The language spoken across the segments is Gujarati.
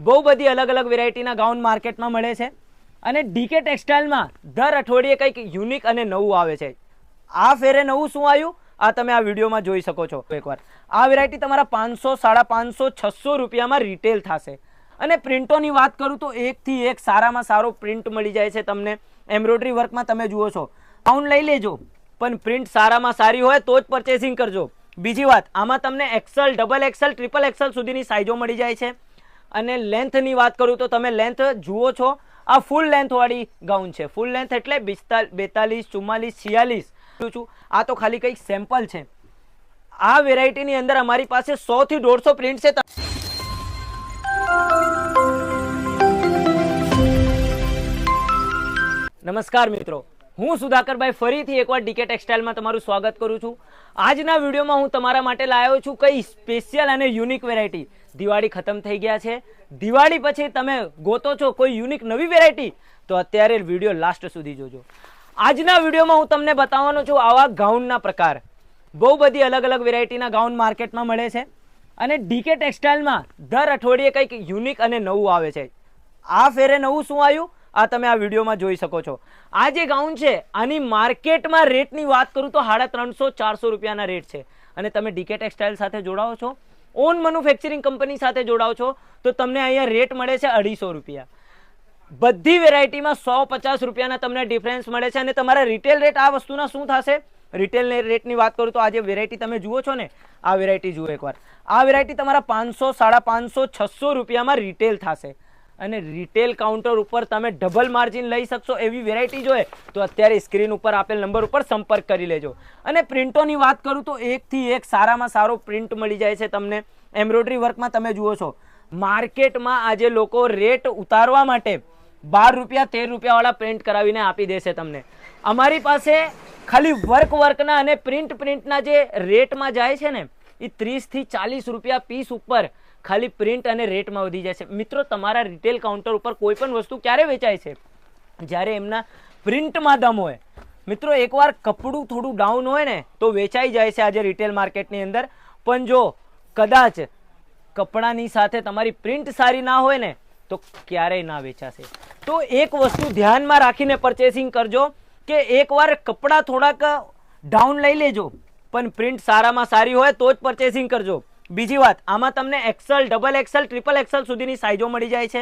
બહુ બધી અલગ અલગ વેરાયટીના ગાઉન માર્કેટમાં મળે છે અને ડીકે ટેક્સટાઇલમાં દર અઠવાડિયે કંઈક યુનિક અને નવું આવે છે. આ ફેરે નવું શું આવ્યું આ તમે આ વિડીયોમાં જોઈ શકો છો. એકવાર આ વેરાયટી તમારા 500, 550, 600 રૂપિયામાં રિટેલ થશે. અને પ્રિન્ટોની વાત કરું તો એકથી એક સારામાં સારો પ્રિન્ટ મળી જાય છે તમને. એમ્બ્રોઇડરી વર્કમાં તમે જુઓ છો. ગાઉન લઈ લેજો પણ પ્રિન્ટ સારામાં સારી હોય તો જ પરચેસિંગ કરજો. બીજી વાત, આમાં તમને XL, XXL, XXL સુધીની સાઇઝો મળી જાય છે. અને લેન્થની વાત કરું તો તમે લેન્થ જુઓ છો, આ ફૂલ લેન્થ વાળી ગાઉન છે. ફૂલ લેન્થ એટલે 42, 44, 46. આ તો ખાલી કંઈક સેમ્પલ છે. આ વેરાયટીની અંદર અમારી પાસે 100 થી 150 પ્રિન્ટ છે. નમસ્કાર મિત્રો, હું સુધાકરભાઈ ફરીથી એકવાર ડીકે ટેક્સટાઇલમાં તમારું સ્વાગત કરું છું. આજના વિડીયોમાં હું તમારા માટે લાવ્યો છું કઈ સ્પેશિયલ અને યુનિક વેરાયટી. દિવાળી ખતમ થઈ ગયા છે. દિવાળી પછી તમે ગોતો છો કોઈ યુનિક નવી વેરાયટી તો અત્યારે વિડીયો લાસ્ટ સુધી જોજો. આજના વિડીયોમાં હું તમને બતાવવાનો છું આવા ગાઉનના પ્રકાર. બહુ બધી અલગ અલગ વેરાયટીના ગાઉન માર્કેટમાં મળે છે અને ડીકે ટેક્સટાઇલમાં દર અઠવાડિયે કંઈક યુનિક અને નવું આવે છે. આ ફેરે નવું શું આવ્યું આ તમે આ વિડીયોમાં જોઈ શકો છો. આ જે ગાઉન છે આની માર્કેટમાં રેટની વાત કરું તો 350-400 રૂપિયાના રેટ છે. અને તમે ડીકે ટેક્સટાઇલ સાથે જોડાઓ છો, ઓન મેન્યુફેક્ચરિંગ કંપની સાથે જોડાઓ છો તો તમને અહીંયા રેટ મળે છે 250 રૂપિયા. બધી વેરાયટીમાં 150 રૂપિયાના તમને ડિફરન્સ મળે છે. અને તમારા રિટેલ રેટ આ વસ્તુના શું થશે? રિટેલ રેટની વાત કરું તો આ જે વેરાયટી તમે જુઓ છો ને, આ વેરાયટી જુઓ એકવાર. આ વેરાયટી તમારા 500, 550, 600 રૂપિયામાં રિટેલ થશે. અને રિટેલ કાઉન્ટર ઉપર તમે ડબલ માર્જિન લઈ શકશો એવી વેરાયટી જોઈએ તો અત્યારે સ્ક્રીન ઉપર આપેલ નંબર ઉપર સંપર્ક કરી લેજો. અને પ્રિન્ટોની વાત કરું તો એકથી એક સારામાં સારો પ્રિન્ટ મળી જાય છે તમને. એમ્બ્રોઇડરી વર્કમાં તમે જુઓ છો, માર્કેટમાં આજે લોકો રેટ ઉતારવા માટે 12 રૂપિયા 13 રૂપિયાવાળા પ્રિન્ટ કરાવીને આપી દેશે તમને. અમારી પાસે ખાલી વર્કના અને પ્રિન્ટના જે રેટમાં જાય છે ને એ 30 થી 40 રૂપિયા પીસ ઉપર ખાલી પ્રિન્ટ અને રેટમાં વધી જાય છે. મિત્રો, તમારા રિટેલ કાઉન્ટર ઉપર કોઈ પણ વસ્તુ ક્યારે વેચાય છે? જ્યારે એમના પ્રિન્ટમાં દમ હોય. મિત્રો, એકવાર કપડું થોડું ડાઉન હોય ને તો વેચાઈ જાય છે આજે રિટેલ માર્કેટની અંદર. પણ જો કદાચ કપડાની સાથે તમારી પ્રિન્ટ સારી ના હોય ને તો ક્યારેય ના વેચાશે. તો એક વસ્તુ ધ્યાનમાં રાખીને પરચેસિંગ કરજો કે એકવાર કપડાં થોડાક ડાઉન લઈ લેજો પણ પ્રિન્ટ સારામાં સારી હોય તો જ પરચેસિંગ કરજો. બીજી વાત, આમાં તમને XL, XXL, XXL સુધીની સાઇઝો મળી જાય છે.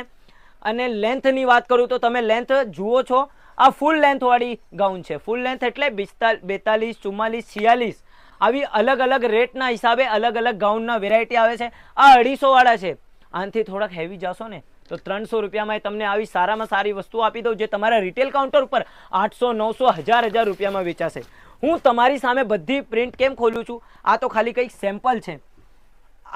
અને લેન્થની વાત કરું તો તમે લેન્થ જુઓ છો, આ ફૂલ લેન્થ વાળી ગાઉન છે. ફૂલ લેન્થ એટલે 42, 44, 46. આવી અલગ અલગ રેટના હિસાબે અલગ અલગ ગાઉનના વેરાયટી આવે છે. આ 250 વાળા છે. આનાથી થોડાક હેવી જશો ને તો 300 રૂપિયામાં તમને આવી સારામાં સારી વસ્તુ આપી દઉં જે તમારા રિટેલ કાઉન્ટર ઉપર 800, 900, 1000 રૂપિયામાં વેચાશે. હું તમારી સામે બધી પ્રિન્ટ કેમ ખોલું છું? આ તો ખાલી કંઈક સેમ્પલ છે.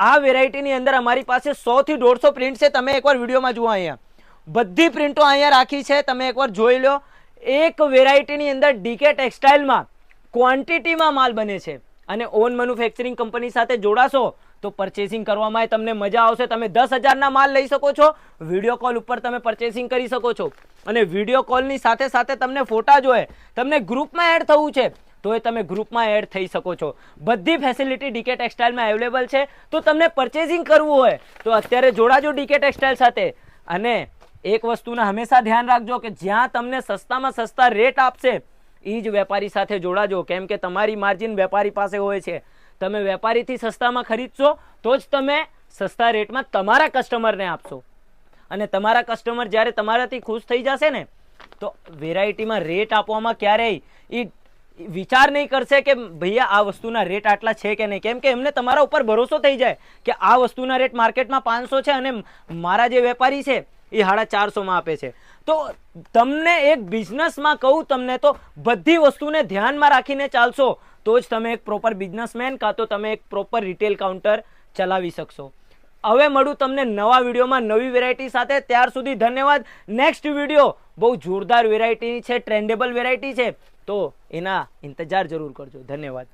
આ વેરાયટીની અંદર અમારી પાસે 100 થી 150 પ્રિન્ટ છે. તમે એકવાર વિડીયોમાં જુઓ, અહીંયા બધી પ્રિન્ટો અહીંયા રાખી છે. તમે એકવાર જોઈ લો. એક વેરાયટીની અંદર ડીકે ટેક્સટાઇલમાં ક્વોન્ટિટીમાં માલ બને છે. અને ઓન મેન્યુફેક્ચરિંગ કંપની સાથે જોડાશો તો પરચેસિંગ કરવામાં તમને મજા આવશે. તમે 10,000ના માલ લઈ શકો છો. વિડીયો કોલ ઉપર તમે પરચેસિંગ કરી શકો છો. અને વિડીયો કોલની સાથે સાથે તમને ફોટા જોઈએ, તમને ગ્રુપમાં એડ થવું છે તો એ તમે ગ્રુપમાં એડ થઈ શકો છો. બધી ફેસિલિટી ડીકે ટેક્સટાઇલમાં અવેલેબલ છે. તો તમને પરચેસિંગ કરવું હોય તો અત્યારે જોડાજો ડીકે ટેક્સટાઇલ સાથે. અને એક વસ્તુના હંમેશા ધ્યાન રાખજો કે જ્યાં તમને સસ્તામાં સસ્તા રેટ આપશે એ જ વેપારી સાથે જોડાજો. કેમ કે તમારી માર્જિન વેપારી પાસે હોય છે. તમે વેપારીથી સસ્તામાં ખરીદશો તો જ તમે સસ્તા રેટમાં તમારા કસ્ટમરને આપશો. અને તમારા કસ્ટમર જ્યારે તમારાથી ખુશ થઈ જશે ને તો વેરાયટીમાં રેટ આપવામાં ક્યારેય એ વિચાર નહીં કરશે કે ભૈયા આ વસ્તુના રેટ આટલા છે કે નહીં. કેમ કે એમને તમારા ઉપર ભરોસો થઈ જાય કે આ વસ્તુના રેટ માર્કેટમાં 500 છે અને મારા જે વેપારી છે એ 450માં આપે છે. તો તમને એક બિઝનેસમાં કહું તમને તો બધી વસ્તુને ધ્યાનમાં રાખીને ચાલશો તો જ તમે એક પ્રોપર બિઝનેસમેન કાં તો તમે એક પ્રોપર રિટેલ કાઉન્ટર ચલાવી શકશો. હવે મળું તમને નવા વિડીયોમાં નવી વેરાયટી સાથે. ત્યાર સુધી ધન્યવાદ. નેક્સ્ટ વિડીયો બહુ જોરદાર વેરાયટી છે, ટ્રેન્ડેબલ વેરાયટી છે તો એના ઇંતજાર જરૂર કરજો. ધન્યવાદ.